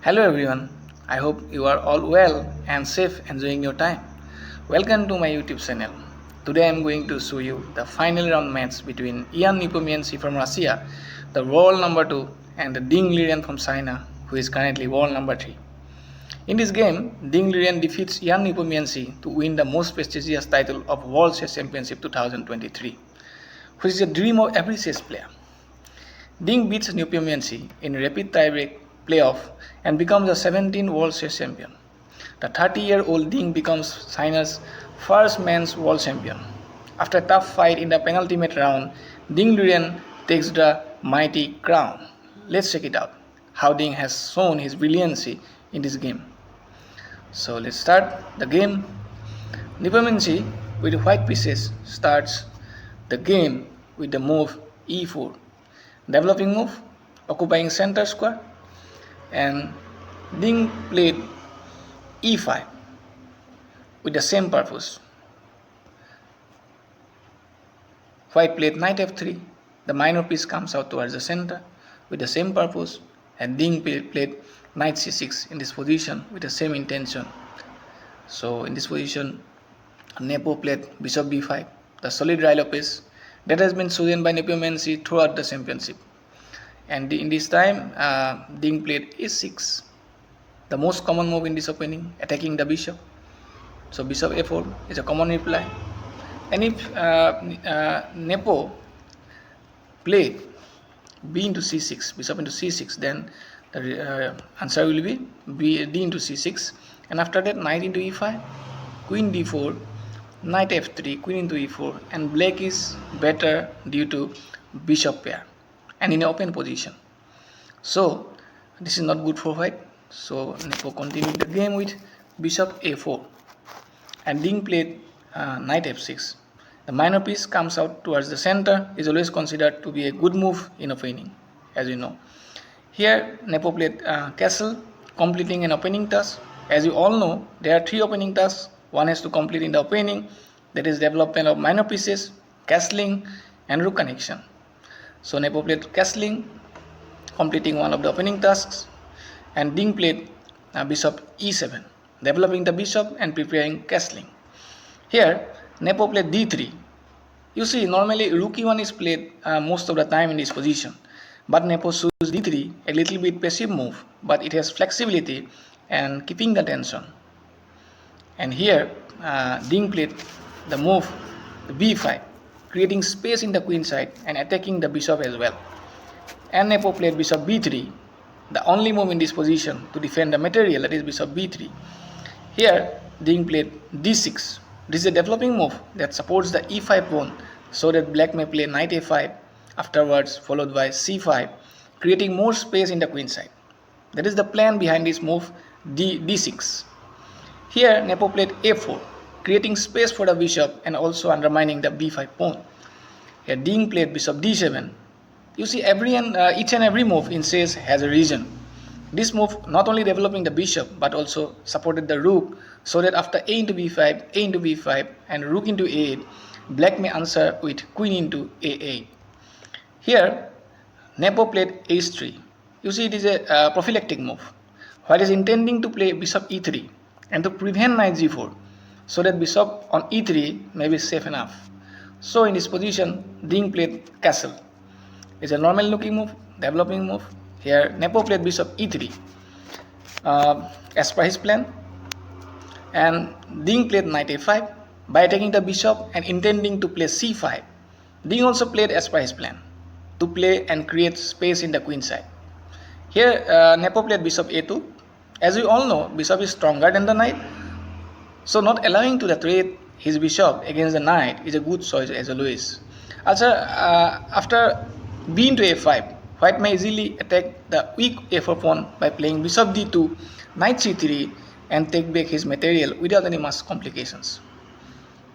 Hello everyone, I hope you are all well and safe enjoying your time. Welcome to my YouTube channel. Today I am going to show you the final round match between I Nepo from Russia, the world number 2, and the Ding Liren from China, who is currently world number 3. In this game, Ding Liren defeats I Nepo to win the most prestigious title of World Chess Championship 2023, which is a dream of every chess player. Ding beats Nepomniatchi in rapid tiebreak playoff and becomes the 17th world chess champion. The 30-year-old Ding becomes China's first men's world champion. After a tough fight in the penultimate round, Ding Liren takes the mighty crown. Let's check it out, how Ding has shown his brilliancy in this game. So let's start the game. Nepomniatchi with white pieces starts the game with the move e4. Developing move, occupying center square, and Ding played e5 with the same purpose. White played knight f3, the minor piece comes out towards the center with the same purpose, and Ding played knight c6 in this position with the same intention. So in this position, Nepo played bishop b5, the solid Rilo piece that has been chosen by Nepomniatchi throughout the championship. And in this time, Ding played a6, the most common move in this opening, attacking the bishop. So bishop a4 is a common reply. And if Nepo played b into c6, bishop into c6, then the answer will be d into c6. And after that, knight into e5, queen d4, knight f3, queen into e4, and black is better due to bishop pair and in an open position. So this is not good for white. So Nepo continued the game with bishop a4, and Ding played knight f6. The minor piece comes out towards the center, is always considered to be a good move in opening, as you know. Here Nepo played castle, completing an opening task. As you all know, there are 3 opening tasks one has to complete in the opening, that is development of minor pieces, castling, and rook connection. So Nepo played castling, completing one of the opening tasks, and Ding played bishop e7, developing the bishop and preparing castling. Here Nepo played d3. You see, normally rook e1 is played most of the time in this position, but Nepo chose d3, a little bit passive move, but it has flexibility and keeping the tension. And here Ding played the move b5, creating space in the queen side and attacking the bishop as well. And Nepo played bishop b3, the only move in this position to defend the material, that is bishop b3. Here Ding played d6. This is a developing move that supports the e5 pawn, so that black may play knight a5, afterwards followed by c5, creating more space in the queen side. That is the plan behind this move d6. Here Nepo played a4, creating space for the bishop and also undermining the b5 pawn. Here Ding played bishop d7. You see, each and every move in chess has a reason. This move not only developing the bishop but also supported the rook, so that after a into b5, and rook into a8, black may answer with queen into a8. Here Nepo played h3. You see, it is a prophylactic move. White is intending to play bishop e3 and to prevent knight g4, so that bishop on e3 may be safe enough. So in this position, Ding played castle. It's a normal looking move, developing move. Here Nepo played bishop e3 as per his plan, and Ding played knight a5 by attacking the bishop and intending to play c5. Ding also played as per his plan, to play and create space in the queen side. Here Nepo played bishop a2. As we all know, bishop is stronger than the knight, so not allowing to threat his bishop against the knight is a good choice as always. Also, after b into a5, white may easily attack the weak a4 pawn by playing bishop d2, knight c3, and take back his material without any much complications.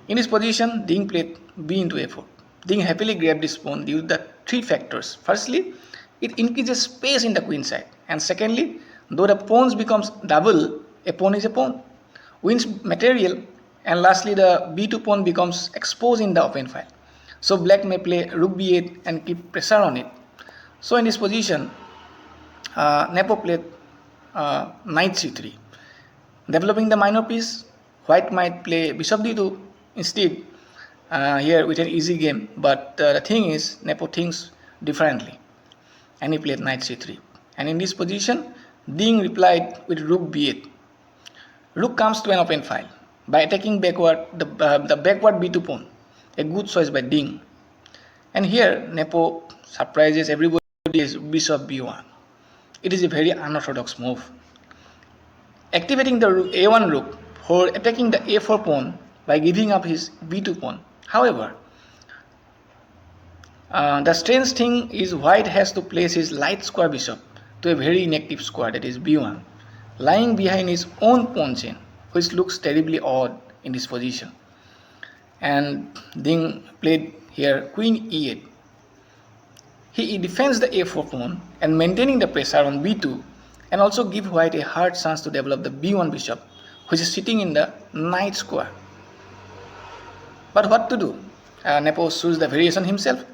In this position, Ding played b into a4. Ding happily grabbed this pawn due to the 3 factors. Firstly, it increases space in the queen side, and secondly, though the pawns becomes double, a pawn is a pawn, wins material, and lastly the b2 pawn becomes exposed in the open file. So black may play rook b8 and keep pressure on it. So in this position, Nepo played knight c3. Developing the minor piece, white might play bishop d2 instead here with an easy game, but the thing is Nepo thinks differently and he played knight c3. And in this position, Ding replied with rook b8. Rook comes to an open file by attacking backward the backward b2 pawn, a good choice by Ding. And here Nepo surprises everybody is bishop b1. It is a very unorthodox move. Activating the a1 rook for attacking the a4 pawn by giving up his b2 pawn. However, the strange thing is white has to place his light square bishop to a very inactive square, that is b1, lying behind his own pawn chain, which looks terribly odd in this position. And Ding played here queen e8. He defends the a4 pawn and maintaining the pressure on b2, and also give white a hard chance to develop the b1 bishop, which is sitting in the knight square. But what to do? Nepo chooses the variation himself.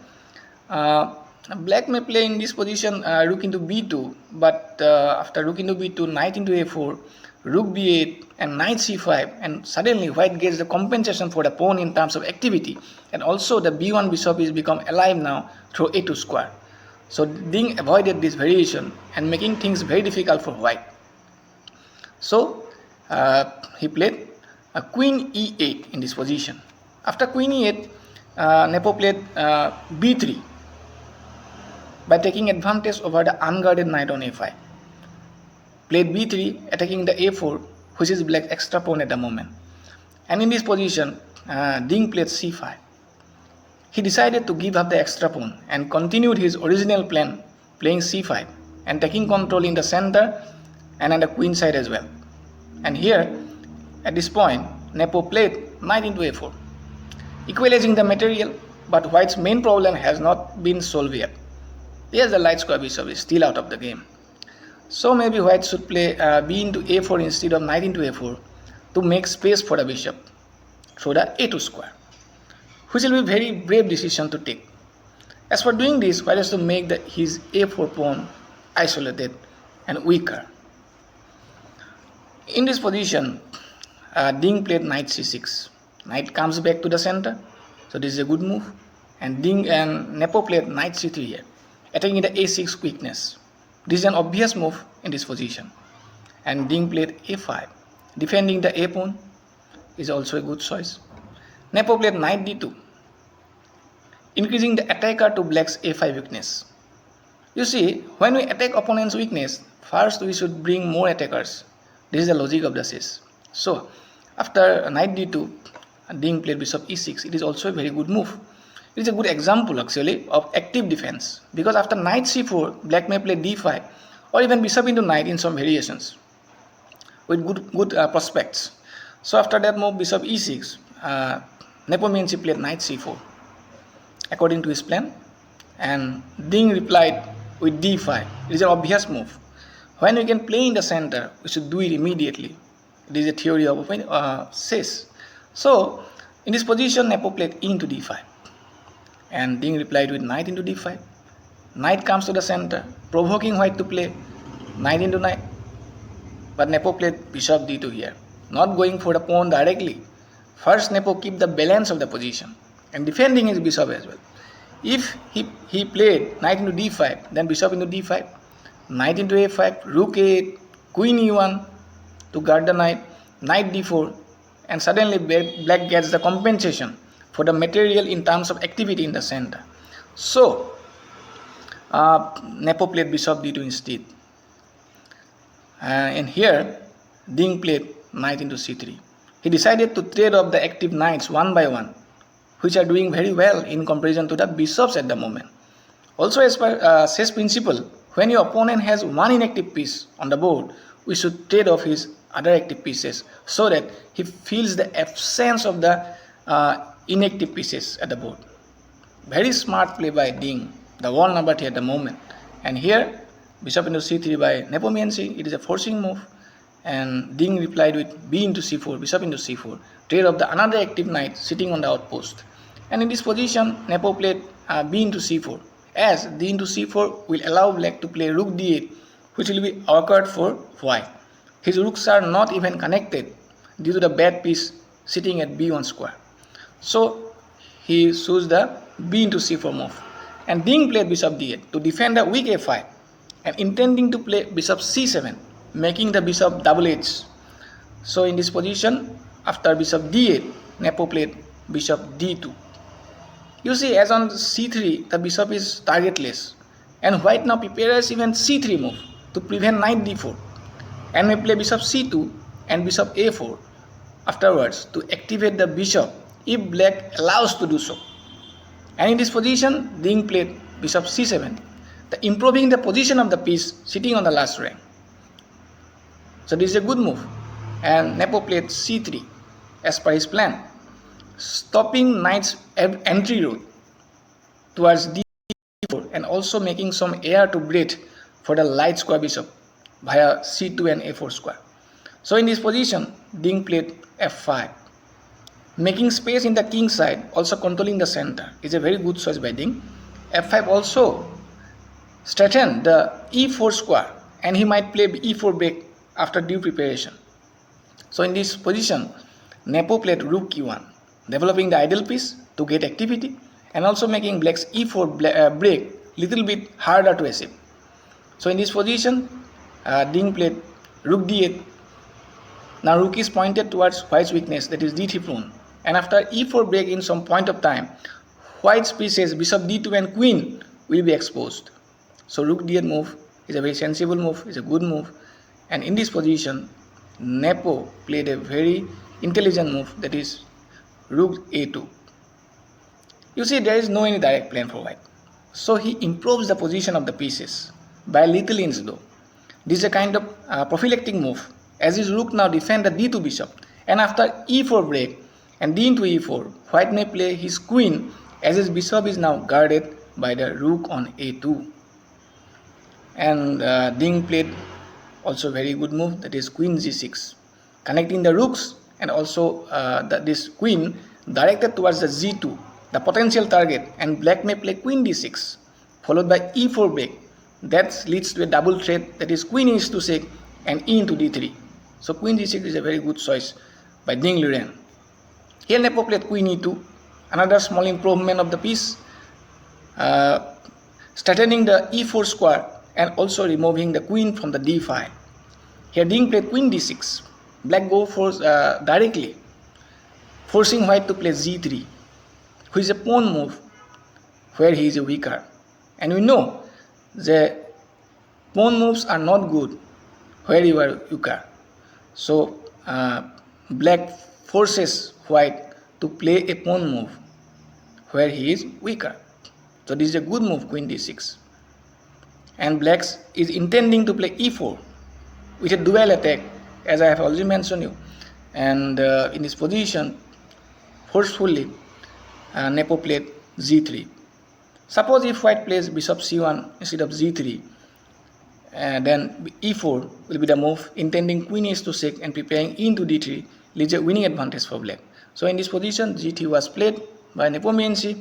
Black may play in this position rook into b2, but after rook into b2, knight into a4, rook b8 and knight c5, and suddenly white gets the compensation for the pawn in terms of activity, and also the b1 bishop is become alive now through a2 square. So Ding avoided this variation and making things very difficult for white. So he played queen e8 in this position. After queen e8, Nepo played b3 by taking advantage over the unguarded knight on a5. Played b3 attacking the a4, which is black's extra pawn at the moment. And in this position, Ding played c5. He decided to give up the extra pawn and continued his original plan, playing c5 and taking control in the center and on the queen side as well. And here, at this point, Nepo played knight into a4, equalizing the material, but white's main problem has not been solved yet. Yes, the light square bishop is still out of the game. So maybe white should play b into a4 instead of knight into a4 to make space for the bishop through the a2 square, which will be a very brave decision to take. As for doing this, white has to make his a4 pawn isolated and weaker. In this position, Ding played knight c6. Knight comes back to the center, so this is a good move. And Ding and Nepo played knight c3 here, attacking the a6 weakness. This is an obvious move in this position. And Ding played a5, defending the a pawn is also a good choice. Nepo played knight d2, increasing the attacker to black's a5 weakness. You see, when we attack opponent's weakness, first we should bring more attackers. This is the logic of the chess. So, after knight d2, Ding played bishop e6. It is also a very good move. It is a good example actually of active defense, because after knight c4, black may play d5 or even bishop into knight in some variations with good prospects. So after that move, bishop e6, Nepomniatchi played knight c4 according to his plan, and Ding replied with d5. It is an obvious move. When we can play in the center, we should do it immediately. It is a theory of chess. So in this position, Nepo played e into d5, and Ding replied with knight into d5. Knight comes to the center, provoking white to play knight into knight. But Nepo played bishop d2 here, not going for the pawn directly. First, Nepo keep the balance of the position and defending his bishop as well. If he played knight into d5, then bishop into d5, knight into a5, rook a8, queen e1 to guard the knight, knight d4, and suddenly black gets the compensation for the material in terms of activity in the center. So Nepo played bishop d2 instead, and here Ding played knight into c3. He decided to trade off the active knights one by one, which are doing very well in comparison to the bishops at the moment. Also, as per chess principle, when your opponent has one inactive piece on the board, we should trade off his other active pieces so that he feels the absence of the inactive pieces at the board. Very smart play by Ding, the wall number at the moment. And here, bishop into c3 by Nepomniatchi. It is a forcing move, and Ding replied with b into c4, bishop into c4, trade of the another active knight sitting on the outpost. And in this position, Nepo played b into c4, as d into c4 will allow black to play rook d8 which will be awkward for white. His rooks are not even connected due to the bad piece sitting at b1 square. So he chose the b into c4 move. And Ding played bishop d8 to defend a weak a5 and intending to play bishop c7, making the bishop double-edged. So in this position, after bishop d8, Nepo played bishop d2. You see, as on c3, the bishop is targetless, and white now prepares even c3 move to prevent knight d4, and may play bishop c2 and bishop a4 afterwards to activate the bishop if black allows to do so. And in this position, Ding played bishop c7, improving the position of the piece sitting on the last rank. So this is a good move, and Nepo played c3 as per his plan, stopping knight's entry route towards d4 and also making some air to breathe for the light square bishop via c2 and a4 square. So in this position, Ding played f5, making space in the king side, also controlling the center. Is a very good choice by Ding. f5 also straightened the e4 square, and he might play e4 break after due preparation. So in this position, Nepo played rook e1, developing the idle piece to get activity and also making black's e4 break little bit harder to achieve. So in this position, Ding played rook d8. Now rook is pointed towards white's weakness, that is d3 pawn, and after e4 break in some point of time, white's pieces bishop d2 and queen will be exposed. So rook d8 move is a very sensible move, is a good move, and in this position, Nepo played a very intelligent move, that is rook a2. You see, there is no any direct plan for white, so he improves the position of the pieces by a little inch though. This is a kind of prophylactic move, as his rook now defend the d2 bishop, and after e4 break and d into e4, white may play his queen as his bishop is now guarded by the rook on a2. And Ding played also very good move, that is queen g6, connecting the rooks and also this queen directed towards the g2, the potential target, and black may play queen d6 followed by e4 break. That leads to a double threat, that is queen e to 6 and e into d3. So queen g6 is a very good choice by Ding Liren. Here Nepo played queen e2, another small improvement of the piece, straightening the e4 square and also removing the queen from the d file. Here Ding played queen d6. Black go for directly, forcing white to play g3, which is a pawn move where he is weaker. And we know the pawn moves are not good where you are weaker. So black forces white to play a pawn move where he is weaker. So this is a good move, queen d6. And black is intending to play e4 with a dual attack, as I have already mentioned you. And in this position, forcefully, Nepo played g3. Suppose if white plays bishop c1 instead of g3, then e4 will be the move, intending queen is to 6 and preparing e into d3, leads a winning advantage for black. So in this position, g3 was played by nepomniatchi.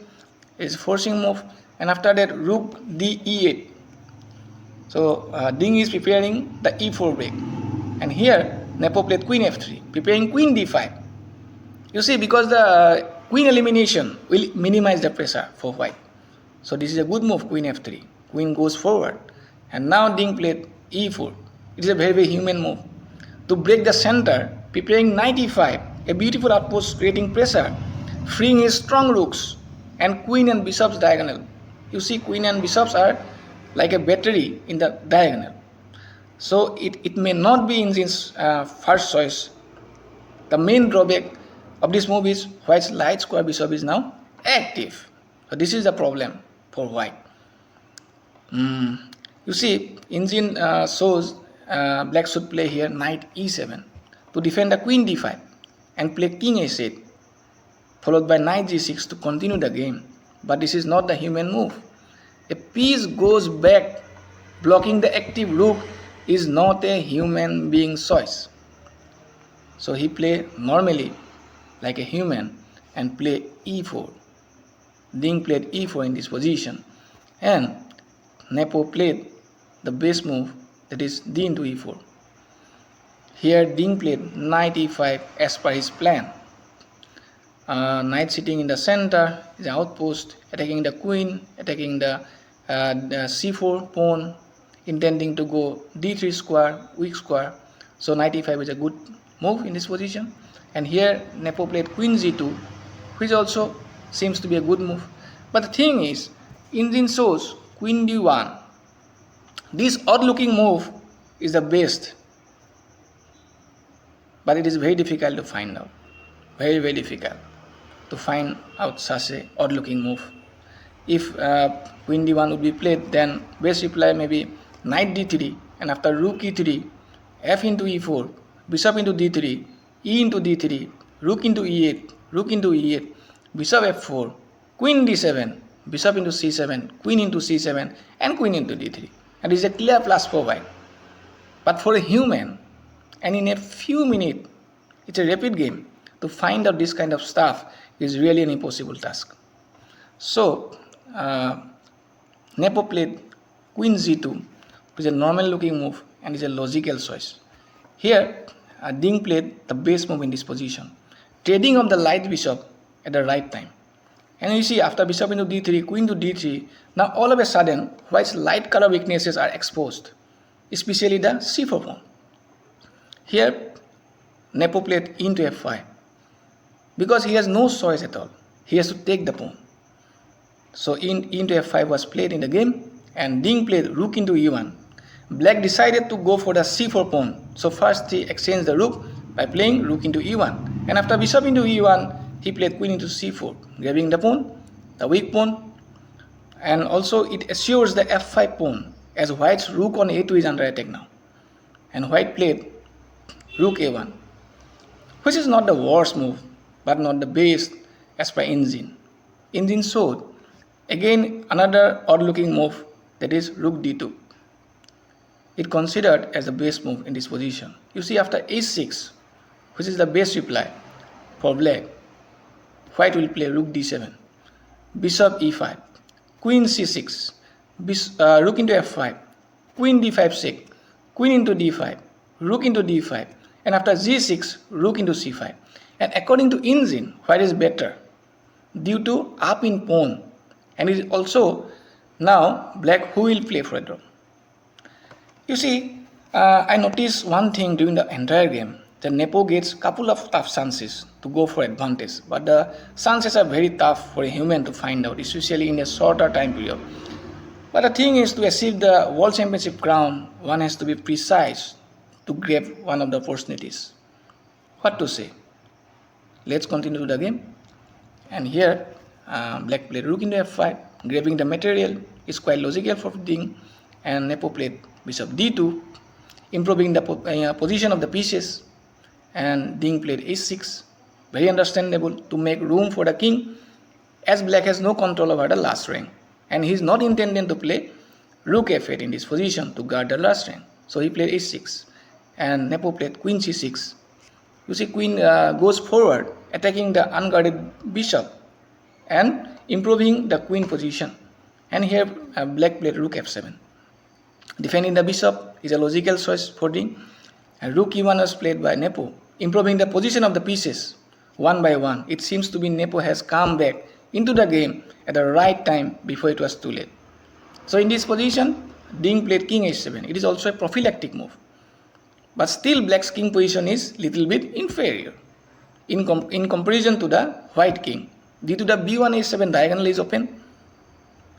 It's forcing move, and after that rook d e8. So Ding is preparing the e4 break, and here Nepo played queen f3, preparing queen d5. You see, because the queen elimination will minimize the pressure for white. So this is a good move, queen f3. Queen goes forward, and now Ding played e4. It is a very human move to break the center, preparing knight e5, a beautiful outpost creating pressure, freeing his strong rooks, and queen and bishops diagonal. You see, queen and bishops are like a battery in the diagonal. So it may not be in his first choice. The main drawback of this move is white's light square bishop is now active. So this is the problem for white. You see, engine shows black should play here knight e7 to defend the queen d5 and play king a8 followed by knight g6 to continue the game. But this is not the human move. A piece goes back, blocking the active rook is not a human being's choice. So he play normally like a human and play e4. Ding played e4 in this position, and Nepo played the base move, that is d into e4. Here Ding played knight e5 as per his plan. Knight sitting in the center is an outpost, attacking the queen, attacking the c4 pawn, intending to go d3 square, weak square. So knight e5 is a good move in this position. And here Nepo played queen g2, which also seems to be a good move. But the thing is, engine shows queen d1. This odd looking move is the best, but it is very difficult to find out. Very difficult to find out such a odd looking move. If queen d1 would be played, then best reply may be knight d3, and after rook e3, f into e4, bishop into d3, e into d3, rook into e8, rook into e8, bishop f4, queen d7, bishop into c7, queen into c7, and queen into d3. And it is a clear plus for white. But for a human, and in a few minutes, it's a rapid game, to find out this kind of stuff is really an impossible task. So, Nepo played queen g2, which is a normal looking move and is a logical choice. Here, Ding played the best move in this position, trading of the light bishop at the right time. And you see, after bishop into d3, queen to d3, now all of a sudden, white's light color weaknesses are exposed, especially the c4 pawn. Here, Nepo played e into f5, because he has no choice at all. He has to take the pawn. So e into f5 was played in the game, and Ding played rook into e1. Black decided to go for the c4 pawn. So first he exchanged the rook by playing rook into e1. And after bishop into e1, he played queen into c4, grabbing the pawn, the weak pawn. And also it assures the f5 pawn, as white's rook on a2 is under attack now. And white played rook a1, which is not the worst move, but not the best as per engine. Engine showed again another odd looking move, that is rook d2. It considered as the best move in this position. You see, after h6, which is the best reply for black, white will play rook d7, bishop e5, queen c6, rook into f5, queen d5 check, queen into d5, rook into d5, and after g6, rook into c5. And according to engine, white is better due to up in pawn. And it is also now black who will play for a draw. You see, I noticed one thing during the entire game. The Nepo gets couple of tough chances to go for advantage, but the chances are very tough for a human to find out, especially in a shorter time period. But the thing is, to achieve the World Championship crown, one has to be precise to grab one of the opportunities. What to say? Let's continue the game. And here, black played rook into f5, grabbing the material is quite logical for Ding, and Nepo played bishop d2, improving the position of the pieces, and Ding played h6, very understandable, to make room for the king, as black has no control over the last rank, and he is not intending to play rook f8 in this position to guard the last rank. So he played h6, and Nepo played queen c6. You see, queen goes forward, attacking the unguarded bishop and improving the queen position. And here black played rook f7. Defending the bishop is a logical choice for Ding. And rook e1 was played by Nepo, improving the position of the pieces one by one. It seems to be Nepo has come back into the game at the right time before it was too late. So in this position, Ding played king h7. It is also a prophylactic move. But still black's king position is little bit inferior in comparison to the white king, due to the b1 h7 diagonal is open,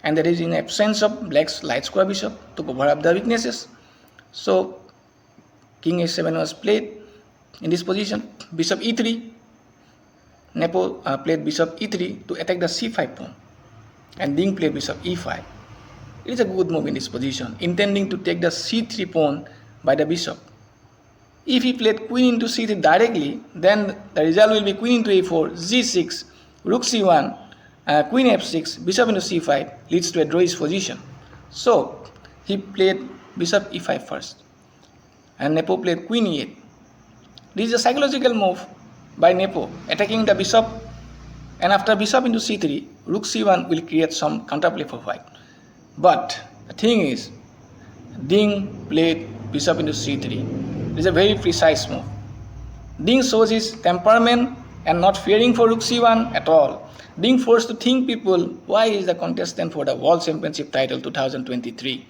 and that is in absence of black's light square bishop to cover up the weaknesses. So king h7 was played in this position. Bishop e3, Nepo played bishop e3 to attack the c5 pawn, and Ding played bishop e5. It is a good move in this position, intending to take the c3 pawn by the bishop. If he played queen into c3 directly, then the result will be queen into a4, g6, rook c1, queen f6, bishop into c5 leads to a drawish position. So he played bishop e5 first, and Nepo played queen e8. This is a psychological move by Nepo, attacking the bishop, and after bishop into c3, rook c1 will create some counterplay for white. But the thing is, Ding played bishop into c3. It is a very precise move. Ding shows his temperament and not fearing for rook c1 at all. Ding forced to think people why he is the contestant for the World Championship title 2023.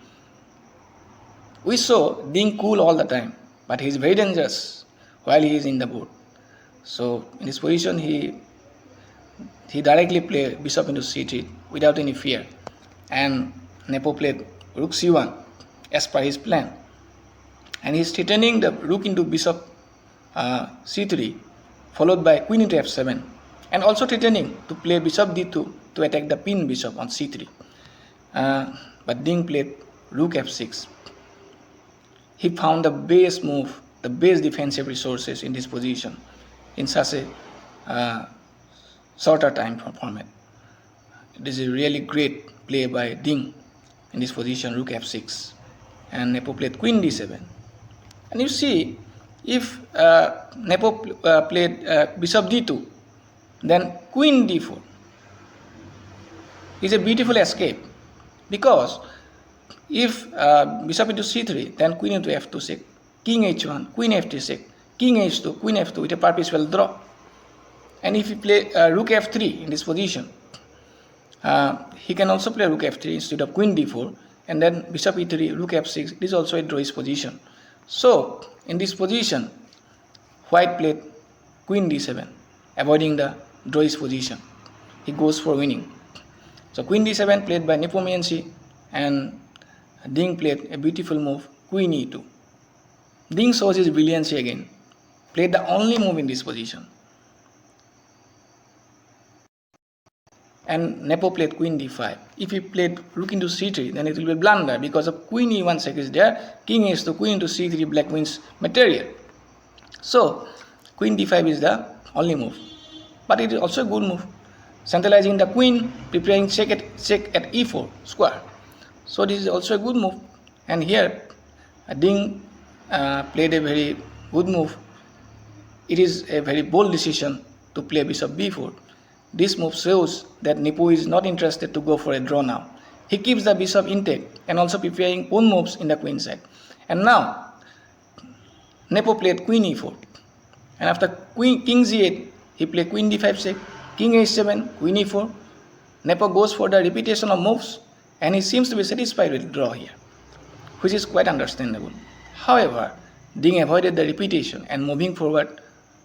We saw Ding cool all the time, but he is very dangerous while he is in the board. So in this position, he directly played bishop into c3 without any fear, and Nepo played rook c1 as per his plan, and he is threatening the rook into bishop c3, followed by queen into f7, and also threatening to play bishop d2 to attack the pin bishop on c3. But Ding played rook f6. He found the best move, the best defensive resources in this position in such a shorter time format. This is a really great play by Ding in this position, rook f6, and Nepo played queen d7. And you see, if Nepo played bishop d2, then queen d4 is a beautiful escape, because if bishop into c3, then queen into f2 king h1, queen f3 king h2, queen f2 with a perpetual draw. And if you play rook f3 in this position, he can also play rook f3 instead of queen d4, and then bishop e3, rook f6. It is also a drawish position. So in this position, white played queen d7, avoiding the drawish position. He goes for winning. So queen d7 played by nepomniatchi, and Ding played a beautiful move, queen e2. Ding shows his brilliancy again, played the only move in this position. And Nepo played queen d5. If he played rook into c3, then it will be a blunder, because of queen e1 check is there, king h2, queen into c3, black wins material. So queen d5 is the only move, but it is also a good move, centralizing the queen, preparing check at e4 square. So this is also a good move. And here Ding played a very good move. It is a very bold decision to play bishop b4. This move shows that Nepo is not interested to go for a draw now. He keeps the bishop intact and also preparing pawn moves in the queen side. And now Nepo played queen e4, and after king g8, he played queen d5 check, king h7, queen e4. Nepo goes for the repetition of moves, and he seems to be satisfied with the draw here, which is quite understandable. However, Ding avoided the repetition and moving forward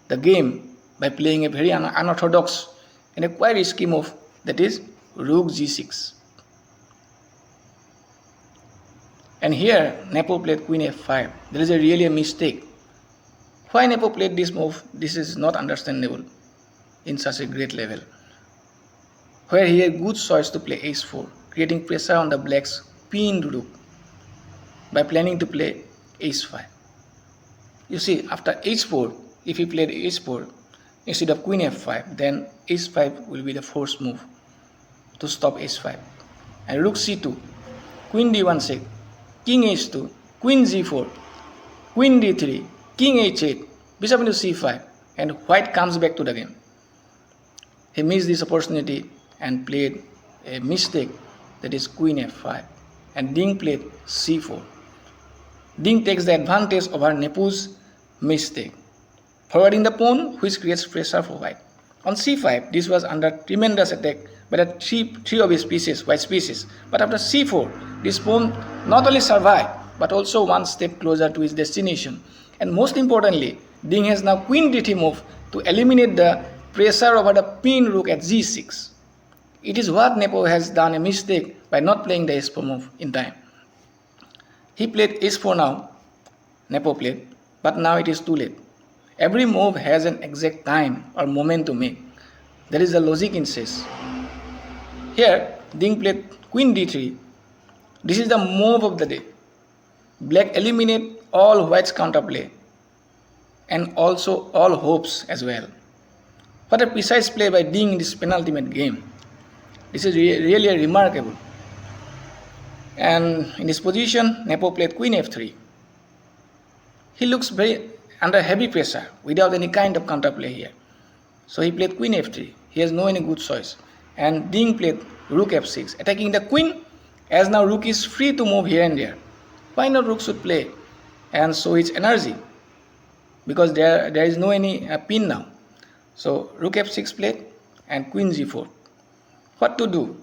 the game by playing a very unorthodox and a quite risky move, that is rook g6. And here Nepo played queen f5. There is really a mistake. Why Nepo played this move, this is not understandable in such a great level, where he had good choice to play h4, creating pressure on the black's pinned rook by planning to play h5. You see, after h4, if he played h4 instead of queen f5, then h5 will be the first move to stop h5. And rook c2, queen d1 check, king h2, queen g4, queen d3, king h8, bishop into c5, and white comes back to the game. He missed this opportunity and played a mistake, that is queen f5, and Ding played c4. Ding takes the advantage over Nepo's mistake, forwarding the pawn, which creates pressure for white. On c5, this was under tremendous attack by the three of his pieces, white pieces. But after c4, this pawn not only survived, but also one step closer to his destination. And most importantly, Ding has now queen d3 move to eliminate the pressure over the pinned rook at g6. It is what Nepo has done a mistake by not playing the h4 move in time. He played h4 now, Nepo played, but now it is too late. Every move has an exact time or moment to make. There is a logic in chess. Here, Ding played queen d3. This is the move of the day. Black eliminate all white's counterplay and also all hopes as well. What a precise play by Ding in this penultimate game. This is really remarkable. And in this position, Nepo played queen f3. He looks very under heavy pressure without any kind of counterplay here. So he played queen f3. He has no any good choice. And Ding played rook f6, attacking the queen, as now rook is free to move here and there. Why not rook should play and show its energy, because there is no any pin now. So rook f6 played and queen g4. What to do?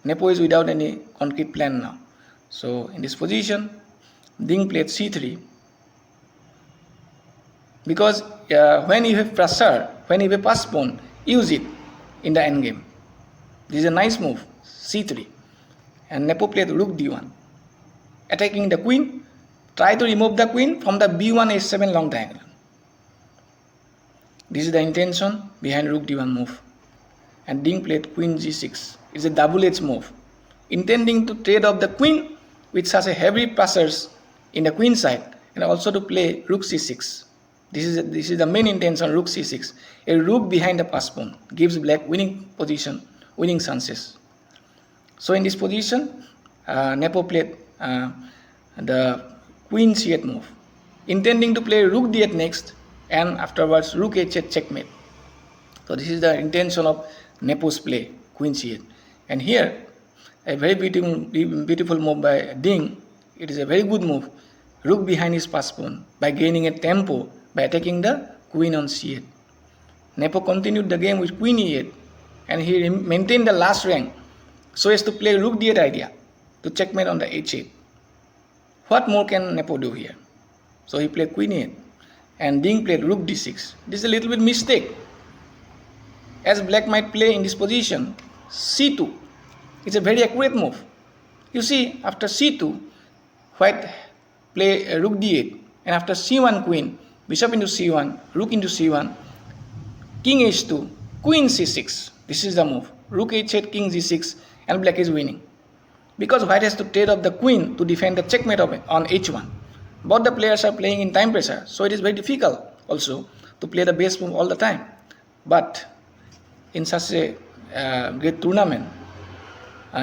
Nepo is without any concrete plan now. So in this position, Ding played c3, because when you have pressure, when you have pass pawn, use it in the endgame. This is a nice move, c3. And Nepo played rook d1, attacking the queen. Try to remove the queen from the b1 h7 long diagonal. This is the intention behind rook d1 move. And Ding played queen g6. It's a double-edged move, intending to trade off the queen with such a heavy pressures in the queen side, and also to play rook c6. This is the main intention, rook c6. A rook behind the pass pawn gives black winning position, winning chances. So in this position, Nepo played the queen c8 move, intending to play rook d8 next, and afterwards rook h8 checkmate. So this is the intention of Nepo's play, queen c8. And here, a very beautiful move by Ding. It is a very good move. Rook behind his pass pawn by gaining a tempo by attacking the queen on c8. Nepo continued the game with queen e8, and he maintained the last rank so as to play rook d8 idea to checkmate on the h8. What more can Nepo do here? So he played queen e8, and Ding played rook d6. This is a little bit mistake, as black might play in this position c2. It's a very accurate move. You see, after c2, white play rook d8, and after c1 queen, bishop into c1, rook into c1, king h2, queen c6. This is the move. Rook h8, king g6, and black is winning, because white has to trade off the queen to defend the checkmate on h1. Both the players are playing in time pressure, so it is very difficult also to play the base move all the time. But in such a great tournament,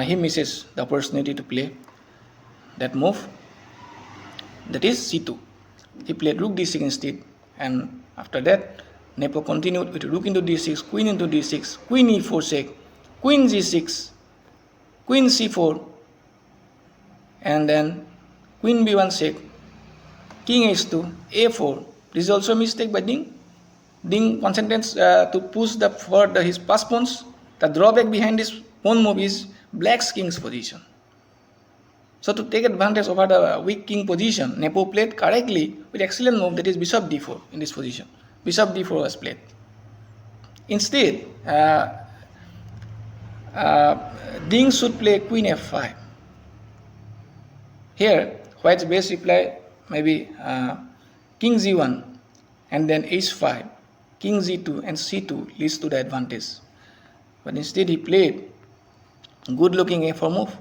he misses the opportunity to play that move, that is c2. He played rook d6 instead, and after that Nepo continued with rook into d6, queen into d6, queen e4 check, queen g6, queen c4, and then queen b1 check, king h2, a4. This is also a mistake by Ding. Ding concentrates to push forward his pass pawns. The drawback behind this pawn move is black's king's position. So to take advantage over the weak king position, Nepo played correctly with excellent move, that is bishop d4 in this position. Bishop d4 was played. Instead, Ding should play queen f5. Here, white's best reply may be king g1 and then h5, king g2 and c2 leads to the advantage. But instead he played good looking a4 move,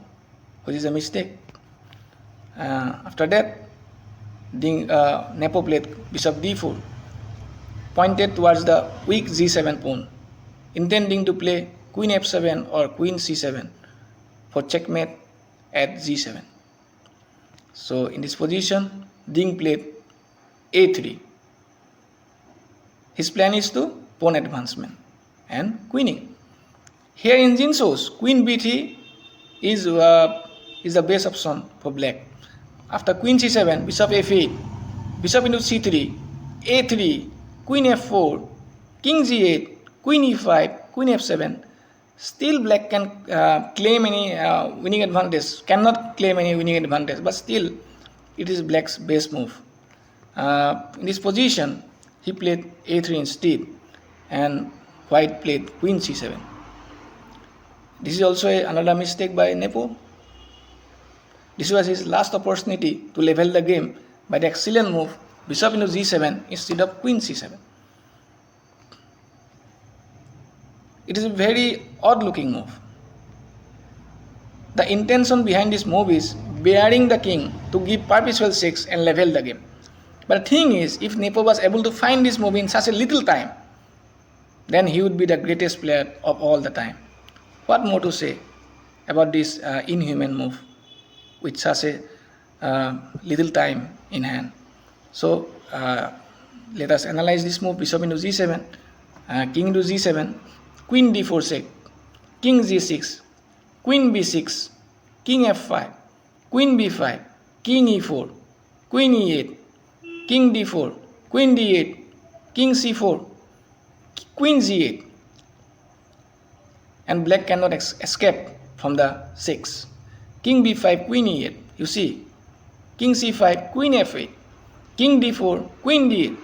which is a mistake. After that, Nepo played bishop d4, pointed towards the weak g7 pawn, intending to play queen f7 or queen c7 for checkmate at g7. So in this position, Ding played a3. His plan is to pawn advancement and queening. Here in Jin shows, queen b3 is the best option for black. After queen c7, bishop f8, bishop into c3, a3, queen f4, king g8, queen e5, queen f7. Still black can claim any winning advantage, cannot claim any winning advantage, but still it is black's best move. In this position, he played a3 instead, and white played queen c7. This is also another mistake by Nepo. This was his last opportunity to level the game by the excellent move bishop into g7 instead of queen c7. It is a very odd looking move. The intention behind this move is bearing the king to give perpetual checks and level the game. But the thing is, if Nepo was able to find this move in such a little time, then he would be the greatest player of all the time. What more to say about this inhuman move with such a little time in hand? So let us analyze this move: bishop into g7, king into g7, queen d4 check, king g6, queen b6, king f5, queen b5, king e4, queen e8, king d4, queen d8, king c4, queen g8, and black cannot escape from the 6. King b5, queen e8, you see, king c5, queen f8, king d4, queen d8,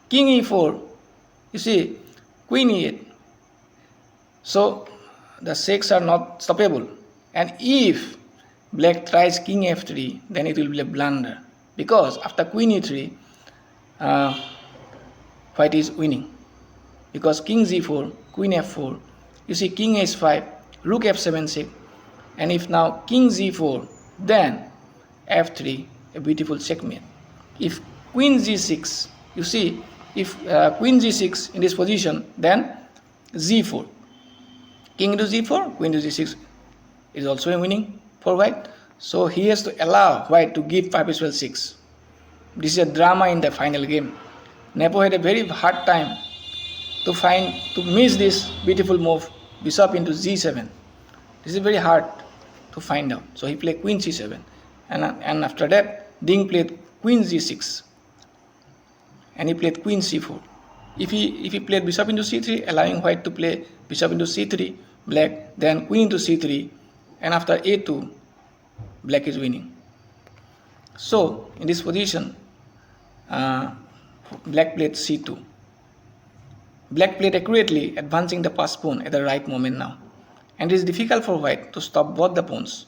king e4, you see, queen e8. So the 6 are not stoppable, and if black tries king f3, then it will be a blunder, because after queen e3, white is winning, because king z4, queen f4, you see, king h5, rook f7, 6, and if now king z4, then f3, a beautiful checkmate. If queen g6, you see, if queen g6 in this position, then z4, king to z4, queen to g6 is also a winning for white. So he has to allow white to give 5 as well 6. This is a drama in the final game. Nepo had a very hard time to miss this beautiful move, bishop into g7. This is very hard to find out. So he played queen c7, and after that Ding played queen g6, and he played queen c4. If he played bishop into c3, allowing white to play bishop into c3, black, then queen into c3, and after a2, black is winning. So in this position, black played c2. Black played accurately, advancing the passed pawn at the right moment now, and it is difficult for white to stop both the pawns.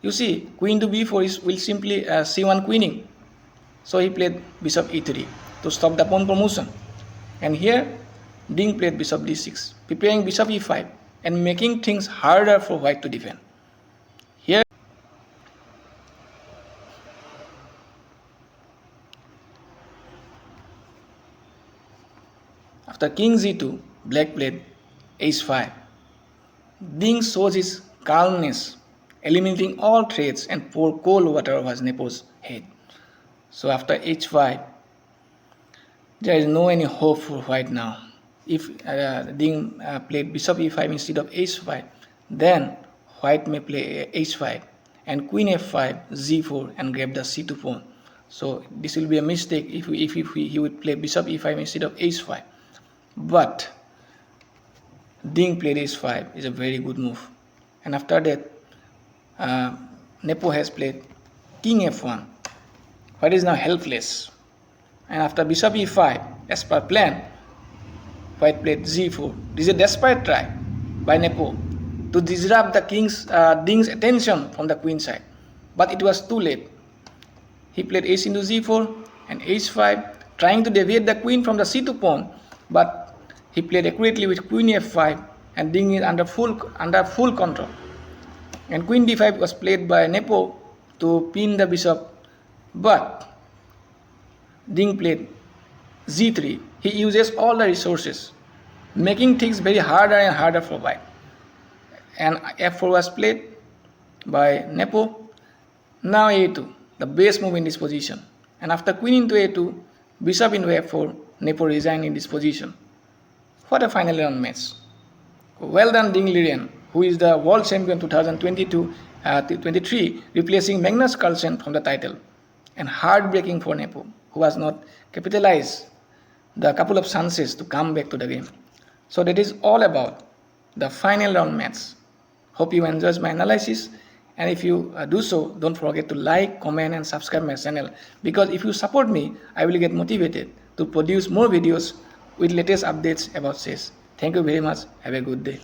You see, queen to b4 will simply c1 queening. So he played bishop e3 to stop the pawn promotion. And here, Ding played bishop d6, preparing bishop e5 and making things harder for white to defend. Here, after king z2, black played h5. Ding shows his calmness, eliminating all threats and pour cold water over Nepo's head. So after h5, there is no any hope for white now. If Ding played bishop e5 instead of h5, then white may play h5 and queen f5, z4, and grab the c2 pawn. So this will be a mistake if he would play bishop e5 instead of h5. But Ding played h5 is a very good move. And after that, Nepo has played king f1. White is now helpless. And after bishop e5, as per plan, white played z4. This is a desperate try by Nepo to disrupt the Ding's attention from the queen side. But it was too late. He played ace into z4 and h5, trying to deviate the queen from the c2 pawn. But he played accurately with queen f5, and Ding is under full control. And queen d5 was played by Nepo to pin the bishop. But Ding played z3. He uses all the resources, making things very harder and harder for white. And f4 was played by Nepo. Now a2, the base move in this position. And after queen into a2, bishop into f4, Nepo resigned in this position. What a final round match. Well done, Ding Liren, who is the world champion 2022-23, replacing Magnus Carlsen from the title. And heartbreaking for Nepo, who has not capitalized the couple of chances to come back to the game. So that is all about the final round match. Hope you enjoyed my analysis, and if you do so, don't forget to like, comment and subscribe my channel, because if you support me, I will get motivated to produce more videos with latest updates about chess. Thank you very much. Have a good day.